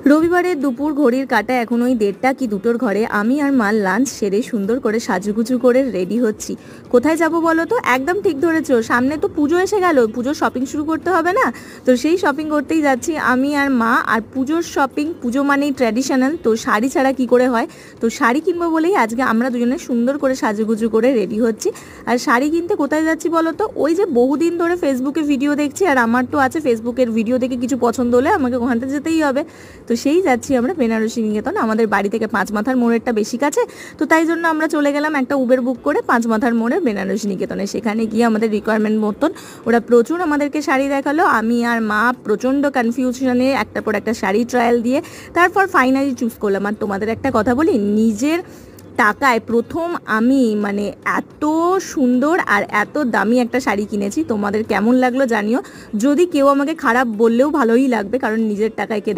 রবিবারের দুপুর ঘড়ির কাঁটা এখন ওই 1:30 কি 2টোর ঘরে আমি আর মা লাঞ্চ সেরে সুন্দর করে সাজুগুজু করে রেডি হচ্ছি। কোথায় যাব বলো তো? একদম ঠিক ধরেছো, সামনে তো পুজো এসে গেল, পুজোর শপিং শুরু করতে হবে না? তো সেই শপিং করতেই যাচ্ছি আমি আর মা। আর পুজোর শপিং, পুজো মানেই ট্র্যাডিশনাল, তো শাড়ি ছাড়া কি করে হয়? তো শাড়ি কিনবো বলেই আজকে আমরা দুজনে সুন্দর করে সাজুগুজু করে রেডি হচ্ছি। আর শাড়ি কিনতে কোথায় যাচ্ছি বলো তো? ওই যে বহুদিন ধরে ফেসবুকে ভিডিও দেখছি, আর আমার তো আছে ফেসবুকের ভিডিও দেখে কিছু পছন্দ হলে আমাকে ওখানটা যেতেই হবে। তো সেই যাচ্ছি আমরা বেনারসি নিকেতন। আমাদের বাড়ি থেকে পাঁচমাথার মোড়েরটা বেশি কাছে, তো তাই জন্য আমরা চলে গেলাম একটা উবের বুক করে পাঁচমাথার মোড়ে বেনারসি নিকেতনে। সেখানে গিয়ে আমাদের রিকোয়ারমেন্ট মতন ওরা প্রচুর আমাদেরকে শাড়ি দেখালো। আমি আর মা প্রচণ্ড কনফিউশনে একটার পর একটা শাড়ি ট্রায়াল দিয়ে তারপর ফাইনালি চুজ করলাম। আর তোমাদের একটা কথা বলি, নিজের টাকায় প্রথম আমি মানে এত সুন্দর আর এত দামি একটা শাড়ি কিনেছি। তোমাদের কেমন লাগলো জানিও, যদি কেউ আমাকে খারাপ বললেও ভালোই লাগবে, কারণ নিজের টাকায় কে